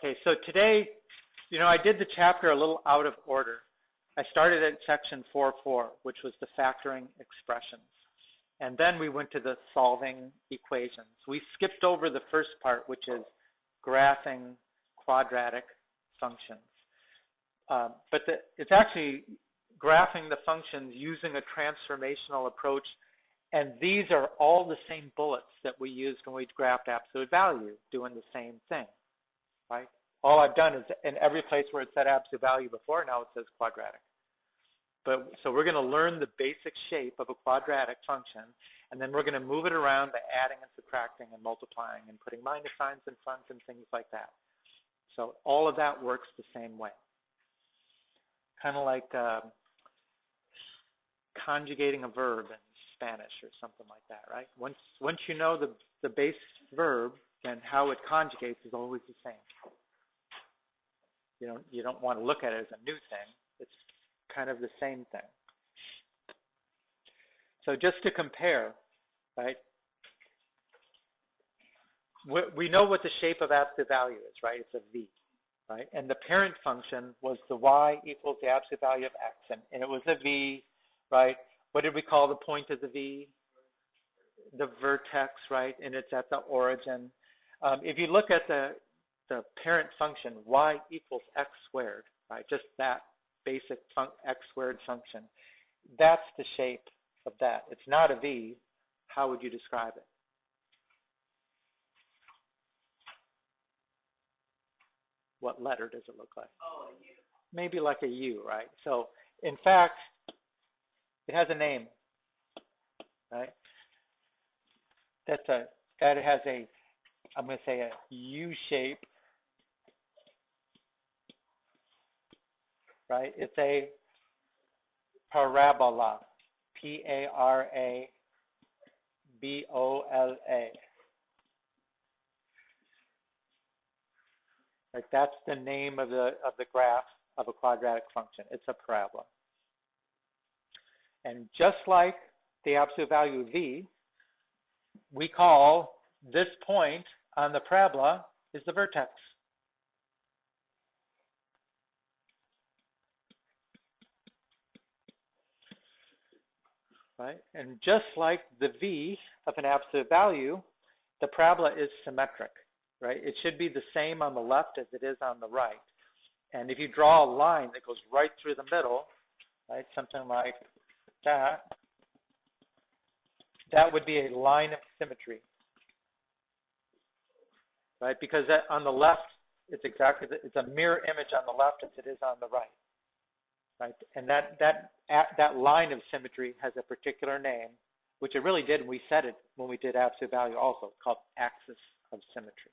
Okay, so today, I did the chapter a little out of order. I started at section 4.4, which was the factoring expressions. And then we went to the solving equations. We skipped over the first part, which is graphing quadratic functions. But it's actually graphing the functions using a transformational approach. And these are all the same bullets that we used when we graphed absolute value, doing the same thing, right? All I've done is in every place where it said absolute value before, now it says quadratic. So we're going to learn the basic shape of a quadratic function, and then we're going to move it around by adding and subtracting and multiplying and putting minus signs in front and things like that. So all of that works the same way. Kind of like conjugating a verb in Spanish or something like that, right? Once you know the base verb, then how it conjugates is always the same. You don't want to look at it as a new thing. It's kind of the same thing. So just to compare, right? We know what the shape of absolute value is, right? It's a V, right? And the parent function was the y equals the absolute value of x, and it was a V, right? What did we call the point of the V? The vertex, right? And it's at the origin. If you look at the parent function, y equals x squared, right? Just that basic x squared function. That's the shape of that. It's not a V. How would you describe it? What letter does it look like? Oh, a U. Maybe like a U, right? So, in fact, it has a name, right? That has a, I'm going to say a U shape, right? It's a parabola, P-A-R-A-B-O-L-A. Right, that's the name of the graph of a quadratic function. It's a parabola. And just like the absolute value of V, we call this point on the parabola is the vertex. Right? And just like the V of an absolute value, the parabola is symmetric. Right? It should be the same on the left as it is on the right. And if you draw a line that goes right through the middle, right, something like that, that would be a line of symmetry. Right? Because on the left, it's a mirror image on the left as it is on the right. Right? And that line of symmetry has a particular name, which it really did, and we said it when we did absolute value also, called axis of symmetry.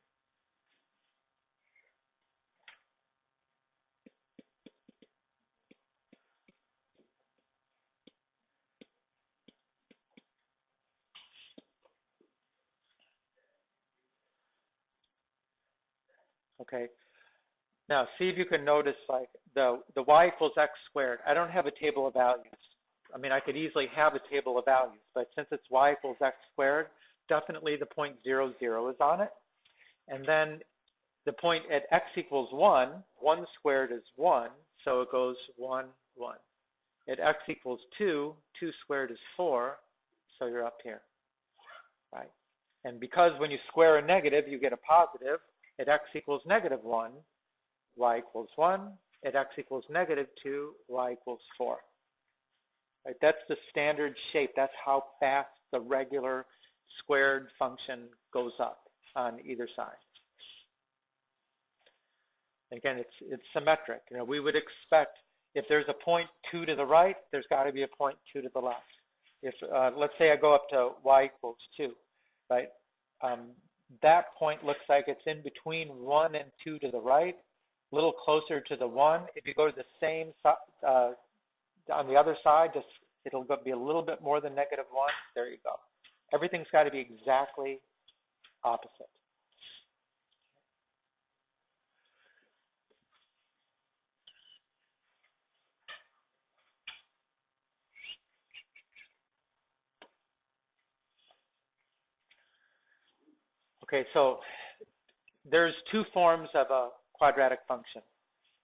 Okay. Now, see if you can notice, like, the y equals x squared. I don't have a table of values. I mean, I could easily have a table of values, but since it's y equals x squared, definitely the point 0, 0 is on it. And then the point at x equals 1, 1 squared is 1, so it goes 1, 1. At x equals 2, 2 squared is 4, so you're up here, right? And because when you square a negative, you get a positive, at x equals negative 1, y equals 1. At x equals negative 2, y equals 4. Right? That's the standard shape. That's how fast the regular squared function goes up on either side. Again, it's symmetric. We would expect if there's a point 2 to the right, there's got to be a point 2 to the left. If let's say I go up to y equals 2, right? That point looks like it's in between 1 and 2 to the right, a little closer to the 1. If you go to the same side, on the other side, it'll be a little bit more than negative 1. There you go. Everything's got to be exactly opposite. Okay, so there's two forms of a quadratic function.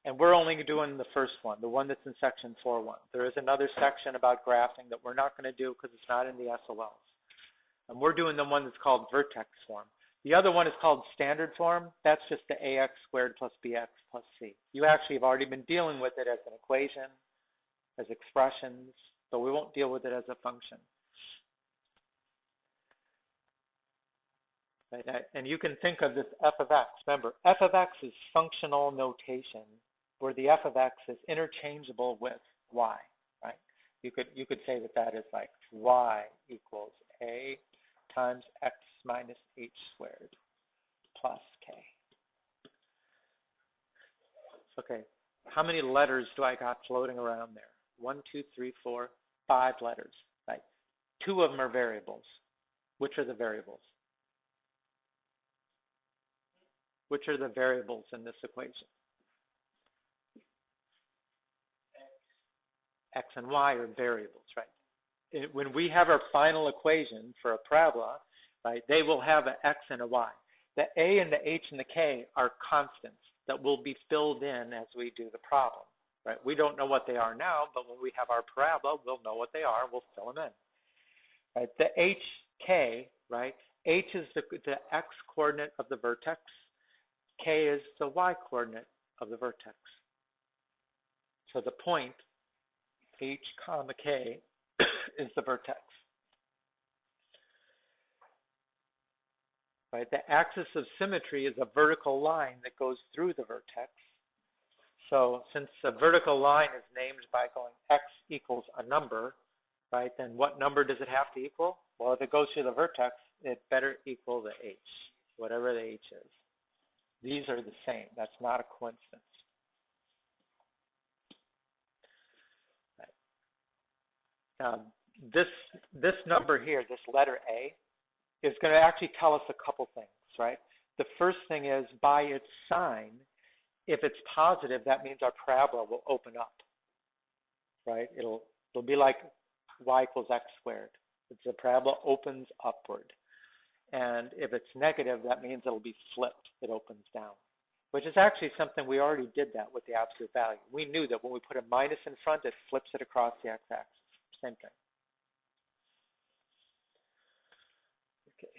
And we're only doing the first one, the one that's in section 4.1. There is another section about graphing that we're not going to do because it's not in the SOLs. And we're doing the one that's called vertex form. The other one is called standard form. That's just the ax squared plus bx plus c. You actually have already been dealing with it as an equation, as expressions, but we won't deal with it as a function. Right? And you can think of this f of x. Remember, f of x is functional notation, where the f of x is interchangeable with y. Right? You could say that is like y equals a times x minus h squared plus k. Okay, how many letters do I got floating around there? 1, 2, 3, 4, 5 letters, right? 2 of them are variables. Which are the variables? Which are the variables in this equation? X and y are variables, right? When we have our final equation for a parabola, right, they will have an x and a y. The a and the h and the k are constants that will be filled in as we do the problem, right? We don't know what they are now, but when we have our parabola, we'll know what they are. We'll fill them in. Right? The hk, right? H is the x coordinate of the vertex. K is the y coordinate of the vertex. So the point h comma k is the vertex. Right? The axis of symmetry is a vertical line that goes through the vertex. So since a vertical line is named by going x equals a number, right, then what number does it have to equal? Well, if it goes through the vertex, it better equal the h, whatever the h is. These are the same. That's not a coincidence. Right. This number here, this letter A, is going to actually tell us a couple things, right? The first thing is, by its sign, if it's positive, that means our parabola will open up, right? It'll be like y equals x squared. The parabola opens upward. And if it's negative, that means it'll be flipped. It opens down, which is actually something we already did that with the absolute value. We knew that when we put a minus in front, it flips it across the x-axis. Same thing. Okay.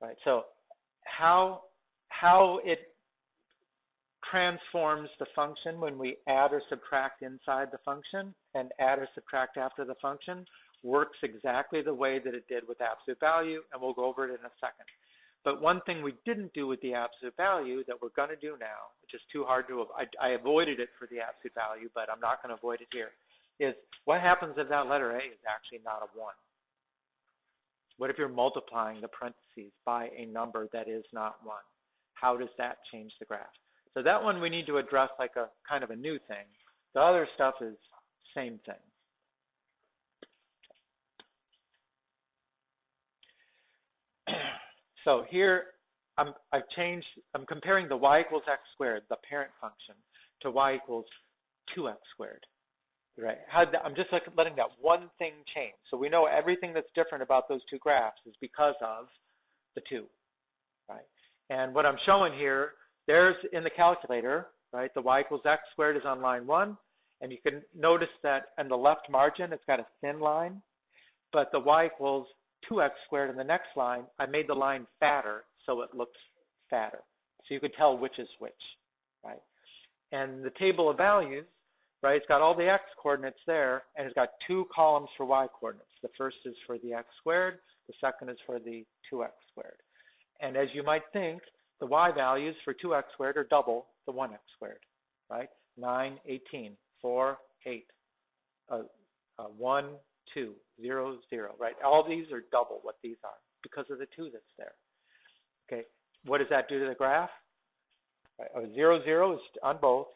Right. So how it transforms the function when we add or subtract inside the function and add or subtract after the function works exactly the way that it did with absolute value, and we'll go over it in a second. But one thing we didn't do with the absolute value that we're going to do now, which is too hard to avoid, I avoided it for the absolute value, but I'm not going to avoid it here, is what happens if that letter A is actually not a 1? What if you're multiplying the parentheses by a number that is not 1? How does that change the graph? So that one we need to address like a kind of a new thing. The other stuff is same thing. So here I'm comparing the y equals x squared, the parent function, to y equals 2x squared. Right? I'm just letting that one thing change. So we know everything that's different about those two graphs is because of the 2. Right? And what I'm showing here, there's in the calculator, right? The y equals x squared is on line 1. And you can notice that in the left margin, it's got a thin line. But the y equals 2x squared in the next line, I made the line fatter so it looks fatter. So you could tell which is which, right? And the table of values, right, it's got all the x coordinates there, and it's got 2 columns for y coordinates. The first is for the x squared, the second is for the 2x squared. And as you might think, the y values for 2x squared are double the 1x squared, right? 9, 18, 4, 8, 1, 2, 0, 0, right? All these are double what these are because of the 2 that's there. Okay, what does that do to the graph? Right. 0, 0 is on both,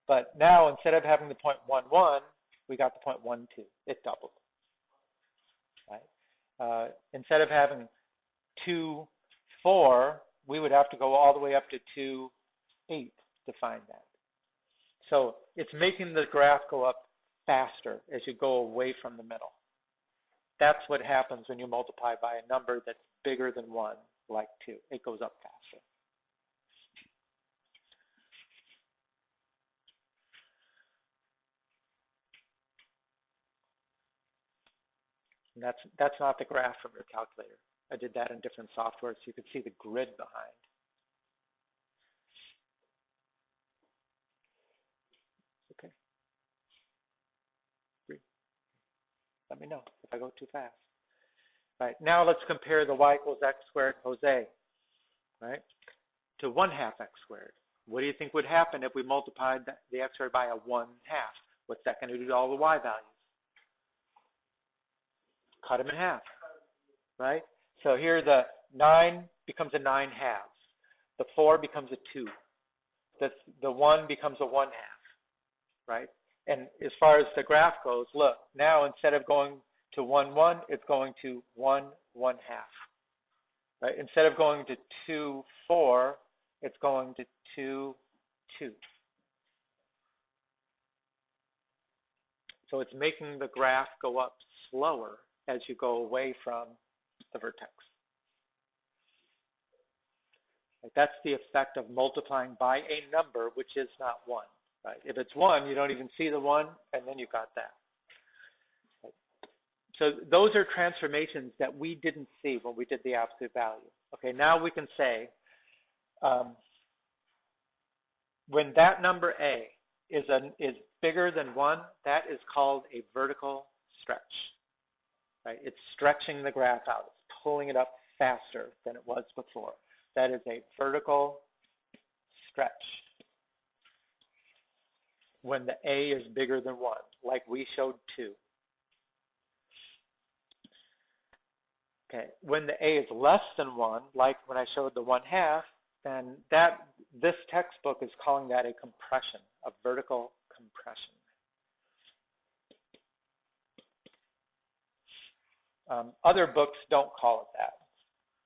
but now instead of having the point 1, 1, we got the point 1, 2. It doubled. Right? Instead of having 2, 4, we would have to go all the way up to 2, 8 to find that. So it's making the graph go up faster as you go away from the middle. That's what happens when you multiply by a number that's bigger than 1, like 2. It goes up faster. And that's not the graph from your calculator. I did that in different software so you could see the grid behind. Okay. Let me know if I go too fast. Right, now let's compare the y equals x squared Jose, right, to 1/2 x squared. What do you think would happen if we multiplied the x squared by a 1/2? What's that going to do to all the y values? Cut them in half, right? So here the 9 becomes a 9/2. The 4 becomes a 2. The 1 becomes a 1/2, right? And as far as the graph goes, look, now instead of going to 1, 1, it's going to 1, 1/2. Right? Instead of going to 2, 4, it's going to 2, 2. So it's making the graph go up slower as you go away from the vertex. Like that's the effect of multiplying by a number which is not 1. Right? If it's 1, you don't even see the 1, and then you got that. Right? So those are transformations that we didn't see when we did the absolute value. Okay, now we can say when that number A is bigger than 1, that is called a vertical stretch. Right? It's stretching the graph out. It's pulling it up faster than it was before. That is a vertical stretch when the A is bigger than 1, like we showed 2. Okay, when the A is less than 1, like when I showed the 1/2, then this textbook is calling that a compression, a vertical compression. Other books don't call it that.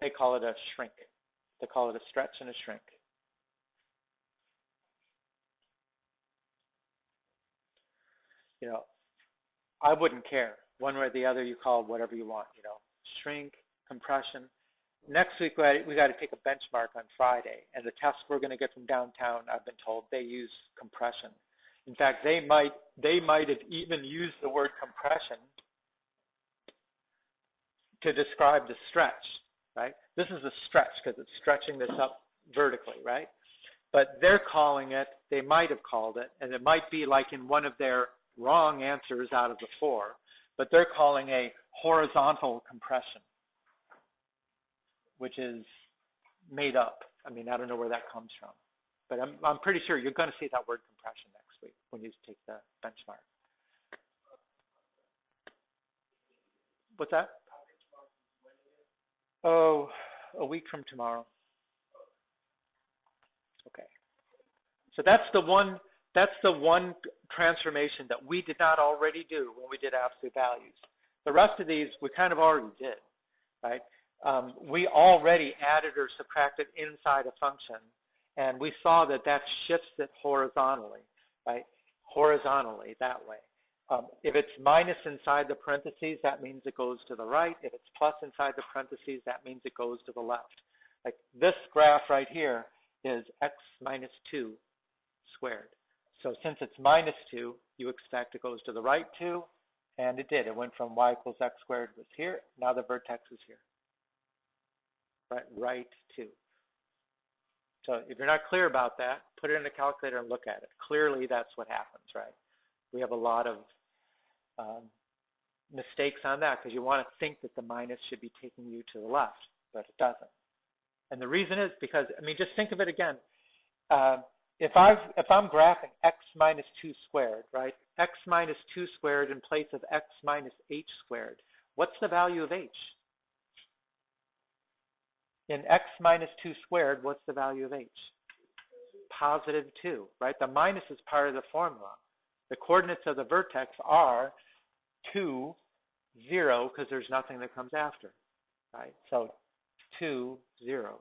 They call it a shrink. They call it a stretch and a shrink. You know, I wouldn't care. One way or the other, you call it whatever you want, you know, shrink, compression. Next week, we got to take a benchmark on Friday, and the tests we're going to get from downtown, I've been told, they use compression. In fact, they might have even used the word compression to describe the stretch, right? This is a stretch because it's stretching this up vertically, right? But they're calling it, they might have called it, and it might be like in one of their wrong answers out of the 4, but they're calling a horizontal compression, which is made up. I mean, I don't know where that comes from, but I'm pretty sure you're going to see that word compression next week when you take the benchmark. What's that? Oh, a week from tomorrow. Okay. So that's the one transformation that we did not already do when we did absolute values. The rest of these we kind of already did, right? We already added or subtracted inside a function, and we saw that shifts it horizontally, right? Horizontally, that way. If it's minus inside the parentheses, that means it goes to the right. If it's plus inside the parentheses, that means it goes to the left. Like this graph right here is x minus 2 squared. So since it's minus 2, you expect it goes to the right 2, and it did. It went from y equals x squared was here. Now the vertex is here. Right 2. So if you're not clear about that, put it in a calculator and look at it. Clearly, that's what happens, right? We have a lot of mistakes on that because you want to think that the minus should be taking you to the left, but it doesn't. And the reason is because, I mean, just think of it again. If I'm graphing x minus 2 squared, right? X minus 2 squared in place of x minus h squared. What's the value of h? In x minus 2 squared, what's the value of h? Positive 2, right? The minus is part of the formula. The coordinates of the vertex are 2, 0, because there's nothing that comes after, right? So 2, 0,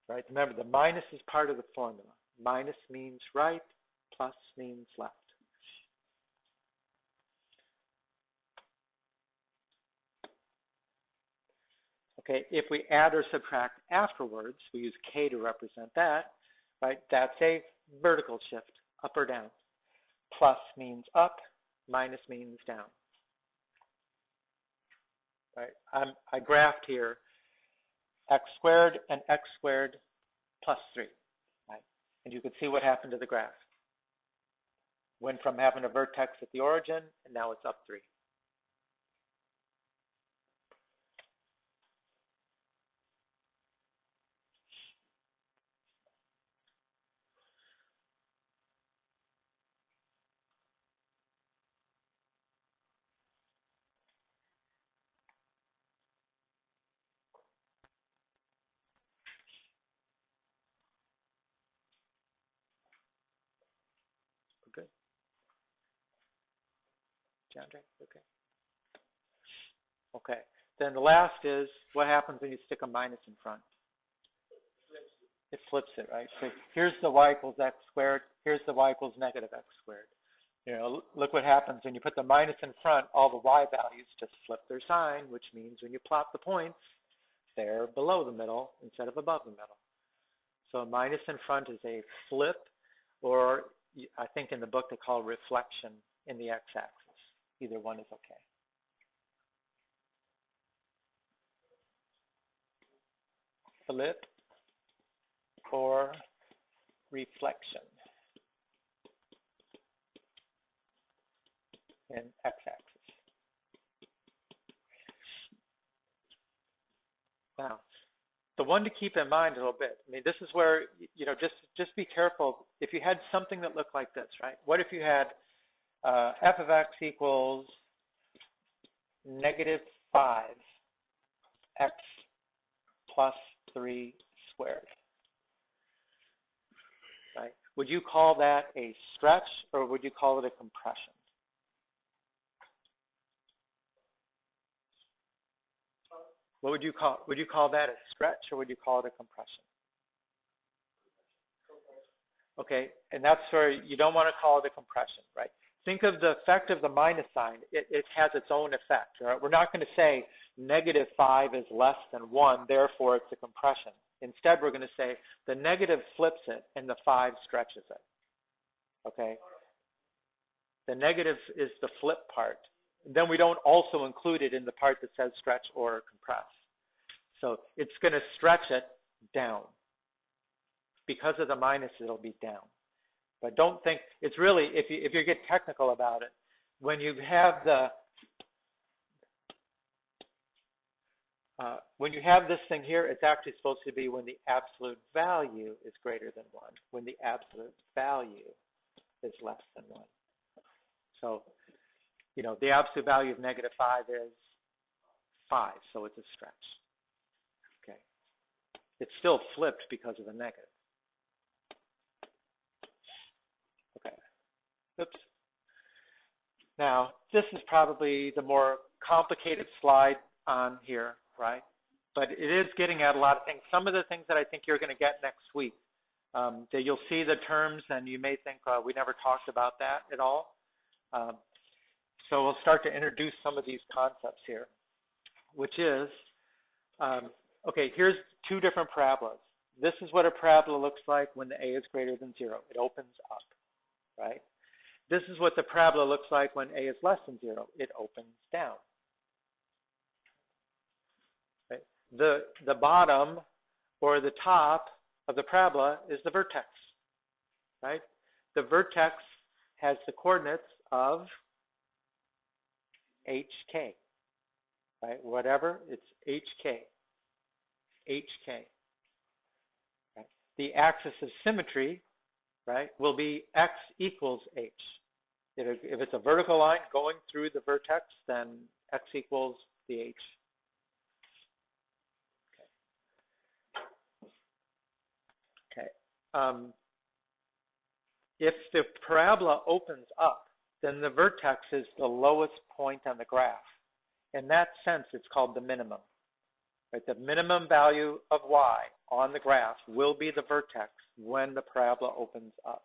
right? Remember, the minus is part of the formula. Minus means right, plus means left. Okay, if we add or subtract afterwards, we use k to represent that, right? That's a vertical shift, up or down. Plus means up, minus means down. right? I graphed here x squared and x squared plus 3, right? And you can see what happened to the graph. Went from having a vertex at the origin, and now it's up 3. Good. Chandra, okay. Okay. Then the last is what happens when you stick a minus in front. It flips it, right? So here's the y equals x squared. Here's the y equals negative x squared. You know, look what happens when you put the minus in front. All the y values just flip their sign, which means when you plot the points, they're below the middle instead of above the middle. So a minus in front is a flip, or I think in the book they call reflection in the x-axis. Either one is okay. Flip or reflection in x-axis. Now, the one to keep in mind a little bit, I mean, this is where, you know, just be careful. If you had something that looked like this, right? What if you had f of x equals negative 5 x plus 3 squared, right? Would you call that a stretch or would you call it a compression? What would you call that a stretch or would you call it a compression? Okay, and that's where you don't want to call it a compression, right? Think of the effect of the minus sign. It has its own effect, right? We're not going to say negative 5 is less than 1, therefore it's a compression. Instead, we're going to say the negative flips it and the 5 stretches it, okay? The negative is the flip part. Then we don't also include it in the part that says stretch or compress. So it's going to stretch it down. Because of the minus, it'll be down. But don't think, it's really, if you get technical about it, when you have this thing here, it's actually supposed to be when the absolute value is greater than 1, when the absolute value is less than 1. So, you know, the absolute value of negative 5 is 5, so it's a stretch. Okay. It's still flipped because of the negative. Okay. Oops. Now, this is probably the more complicated slide on here, right? But it is getting at a lot of things. Some of the things that I think you're going to get next week, that you'll see the terms and you may think, we never talked about that at all. So we'll start to introduce some of these concepts here, which is, okay, here's 2 different parabolas. This is what a parabola looks like when the a is greater than 0. It opens up, right? This is what the parabola looks like when a is less than 0. It opens down. Right? The bottom or the top of the parabola is the vertex, right? The vertex has the coordinates of HK, right? Whatever, it's HK. HK. Right? The axis of symmetry, right, will be x equals h. If it's a vertical line going through the vertex, then x equals the h. Okay. If the parabola opens up, then the vertex is the lowest point on the graph. In that sense, it's called the minimum. Right? The minimum value of y on the graph will be the vertex when the parabola opens up.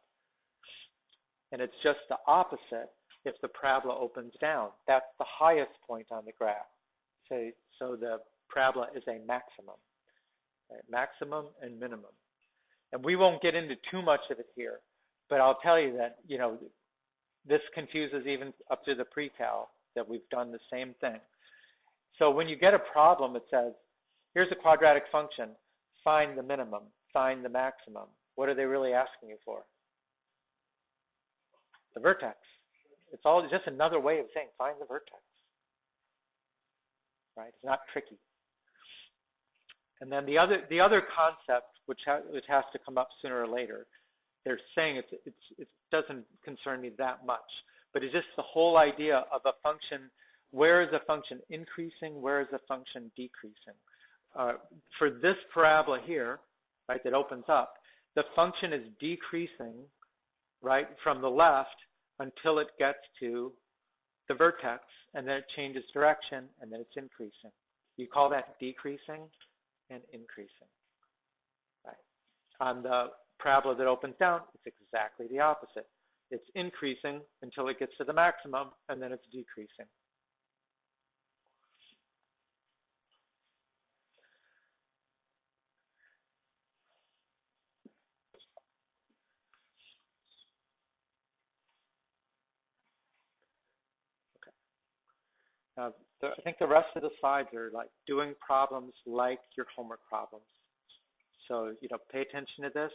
And it's just the opposite if the parabola opens down. That's the highest point on the graph. So the parabola is a maximum. Right? Maximum and minimum. And we won't get into too much of it here, but I'll tell you that, you know, this confuses even up to the pre-cal, that we've done the same thing. So when you get a problem, it says, here's a quadratic function. Find the minimum. Find the maximum. What are they really asking you for? The vertex. It's all just another way of saying find the vertex. Right? It's not tricky. And then the other concept, which has to come up sooner or later, they're saying it doesn't concern me that much, but it's just the whole idea of a function. Where is a function increasing? Where is a function decreasing? For this parabola here, right, that opens up, the function is decreasing, right, from the left until it gets to the vertex, and then it changes direction, and then it's increasing. You call that decreasing and increasing, right? On the parabola that opens down, it's exactly the opposite. It's increasing until it gets to the maximum, and then it's decreasing. I think the rest of the slides are like doing problems like your homework problems. So, pay attention to this.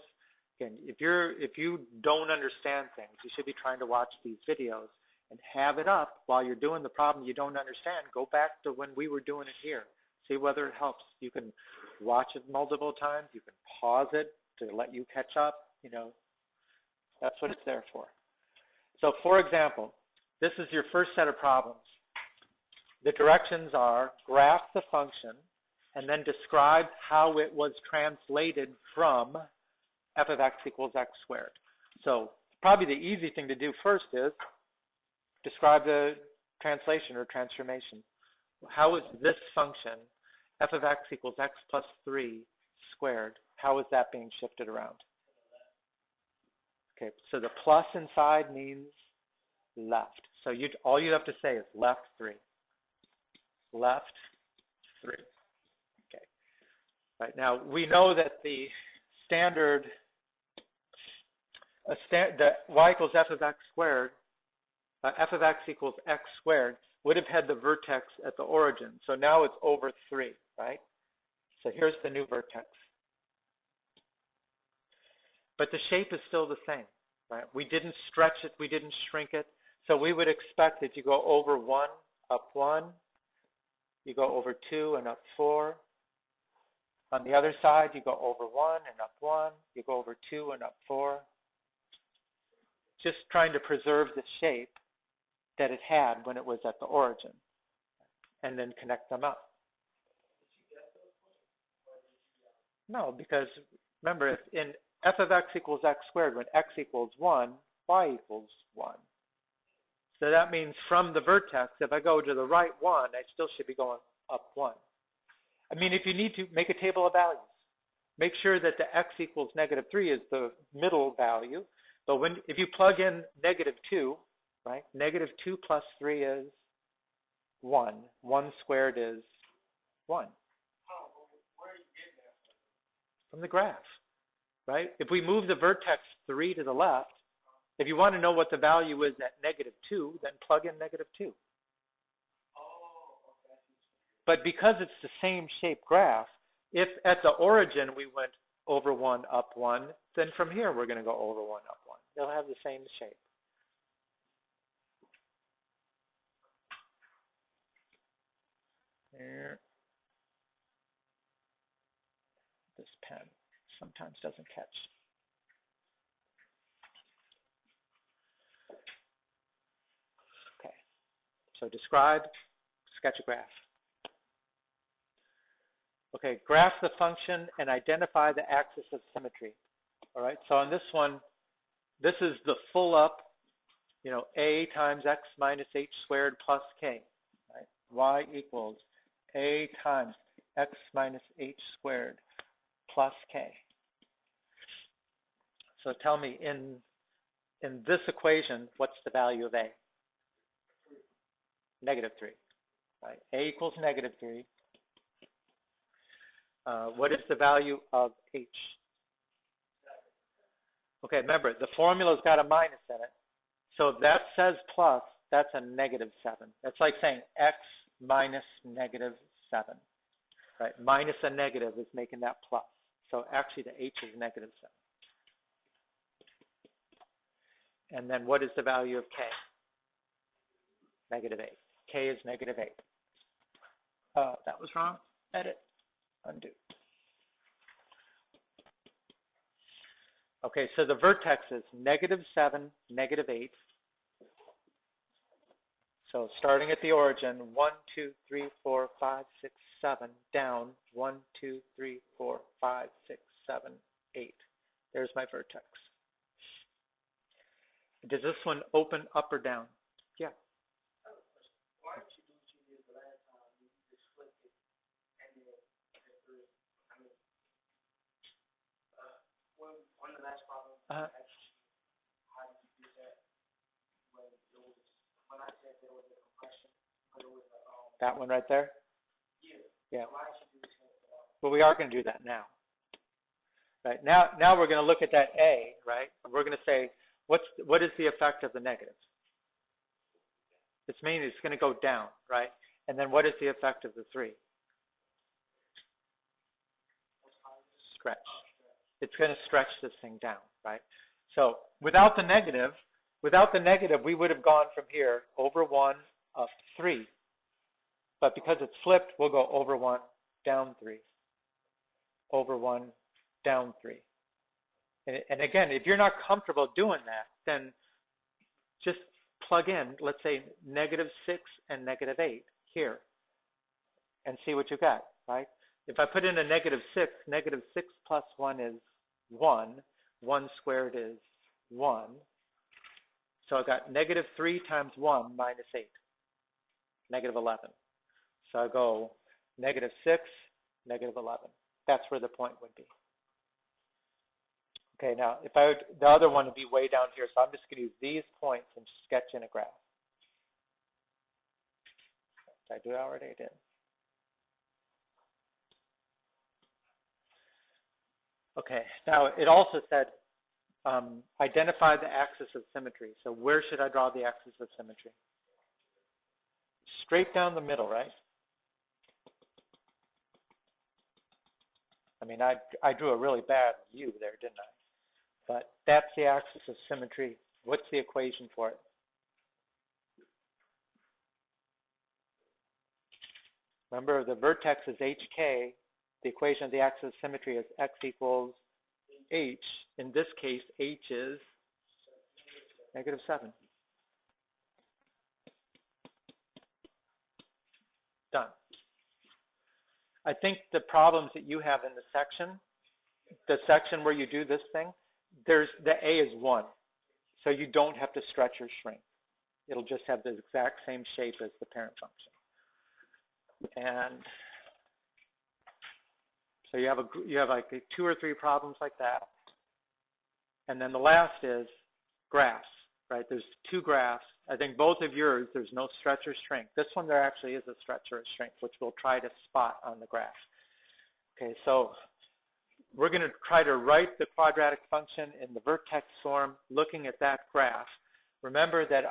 Again, if you don't understand things, you should be trying to watch these videos and have it up while you're doing the problem you don't understand. Go back to when we were doing it here. See whether it helps. You can watch it multiple times. You can pause it to let you catch up. That's what it's there for. So, for example, this is your first set of problems. The directions are graph the function and then describe how it was translated from f of x equals x squared. So probably the easy thing to do first is describe the translation or transformation. How is this function, f of x equals x plus 3 squared, how is that being shifted around? Okay, so the plus inside means left. So all you have to say is left 3. Left 3. Okay. Right now we know that the standard, the y equals f of x squared, f of x equals x squared would have had the vertex at the origin. So now it's over 3, right? So here's the new vertex. But the shape is still the same, right? We didn't stretch it, we didn't shrink it. So we would expect that you go over 1, up 1. You go over 2 and up 4. On the other side, you go over 1 and up 1. You go over 2 and up 4. Just trying to preserve the shape that it had when it was at the origin, and then connect them up. No, because remember, if in f of x equals x squared, when x equals 1, y equals 1. So that means from the vertex, if I go to the right 1, I still should be going up 1. I mean, if you need to, make a table of values. Make sure that the x equals -3 is the middle value. But if you plug in -2, right, -2 plus 3 is 1. 1 squared is 1. Where are you getting that From the graph, right? If we move the vertex 3 to the left, if you want to know what the value is at -2, then plug in -2. Oh, okay. But because it's the same shape graph, if at the origin we went over 1, up 1, then from here we're going to go over 1, up 1. They'll have the same shape. There. This pen sometimes doesn't catch. So describe, sketch a graph. Okay, graph the function and identify the axis of symmetry. All right, so on this one, this is the full up, a times x minus h squared plus k. Right? Y equals a times x minus h squared plus k. So tell me, in this equation, what's the value of a? -3, right? A equals -3. What is the value of h? Okay, remember, the formula's got a minus in it. So if that says plus, that's a -7. That's like saying x minus negative 7. Right? Minus a negative is making that plus. So actually the h is negative 7. And then what is the value of k? Negative 8. K is negative 8. That was wrong. Edit. Undo. Okay, so the vertex is negative 7, negative 8. So starting at the origin, 1, 2, 3, 4, 5, 6, 7, down, 1, 2, 3, 4, 5, 6, 7, 8. There's my vertex. Does this one open up or down? Yeah. Why don't you do what you did the last time? You just flipped it, and then on the last problem, actually, how did you do that when I said there was a compression, but it was a that one right there? Yeah. Why did you do that? Well, we are going to do that now. Right? Now we're going to look at that A, right? We're going to say, what is the effect of the negative? It's meaning it's going to go down, right? And then what is the effect of the 3? Stretch. It's going to stretch this thing down, right? So without the negative, we would have gone from here over 1 up 3. But because it's flipped, we'll go over 1, down 3. Over 1, down 3. And again, if you're not comfortable doing that, then just plug in, let's say, negative 6 and negative 8 here and see what you got, right? If I put in a negative 6 plus 1 is 1. 1 squared is 1. So I got negative 3 times 1 minus 8, negative 11. So I go negative 6, negative 11. That's where the point would be. Okay, now if the other one would be way down here, so I'm just going to use these points and sketch in a graph. Did I do it already? I did. Okay, now it also said identify the axis of symmetry. So where should I draw the axis of symmetry? Straight down the middle, right? I mean, I drew a really bad U there, didn't I? But that's the axis of symmetry. What's the equation for it? Remember, the vertex is HK. The equation of the axis of symmetry is x equals h. In this case, h is negative 7. Done. I think the problems that you have in the section where you do this thing, the A is 1. So you don't have to stretch or shrink. It'll just have the exact same shape as the parent function. And so you have like 2 or 3 problems like that. And then the last is graphs, right? There's 2 graphs. I think both of yours, there's no stretch or shrink. This one, there actually is a stretch or a shrink, which we'll try to spot on the graph. Okay, so we're going to try to write the quadratic function in the vertex form, looking at that graph. Remember that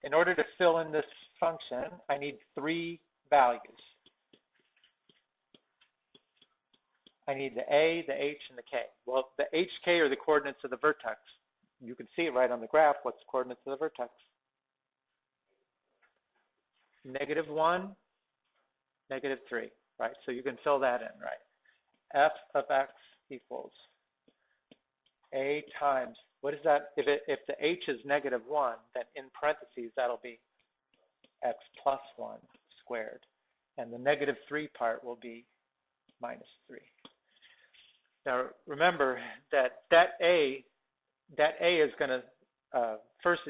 in order to fill in this function, I need 3 values. I need the A, the H, and the K. Well, the HK are the coordinates of the vertex. You can see it right on the graph. What's the coordinates of the vertex? Negative 1, negative 3, right? So you can fill that in, right? F of x equals A times, what is that? If the H is negative 1, then in parentheses, that'll be x plus 1 squared. And the negative 3 part will be minus 3. Now, remember that A is going to, first,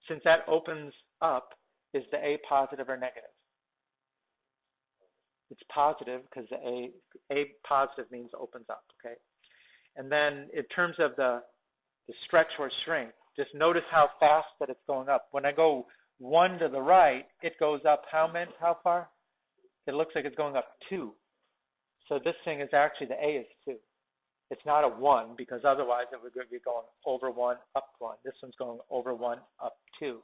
since that opens up, is the A positive or negative? It's positive because the A positive means opens up, okay? And then in terms of the stretch or shrink, just notice how fast that it's going up. When I go 1 to the right, it goes up how far? It looks like it's going up 2. So this thing is actually, the A is 2. It's not a 1 because otherwise it would be going over 1, up 1. This one's going over 1, up 2.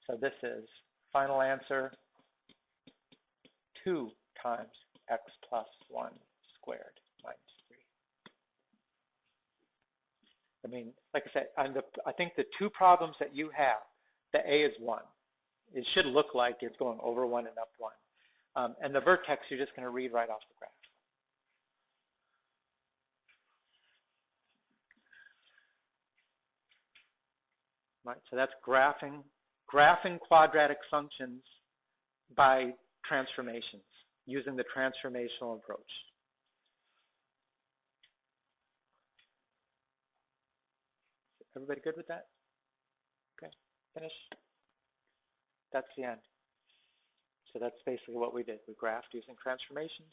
So this is final answer 2 times x plus 1 squared minus 3. I mean, like I said, I think the two problems that you have, the A is 1. It should look like it's going over 1 and up 1. And the vertex, you're just going to read right off the graph. Right, so that's graphing quadratic functions by transformations, using the transformational approach. Everybody good with that? Okay, finish. That's the end. So that's basically what we did. We graphed using transformations.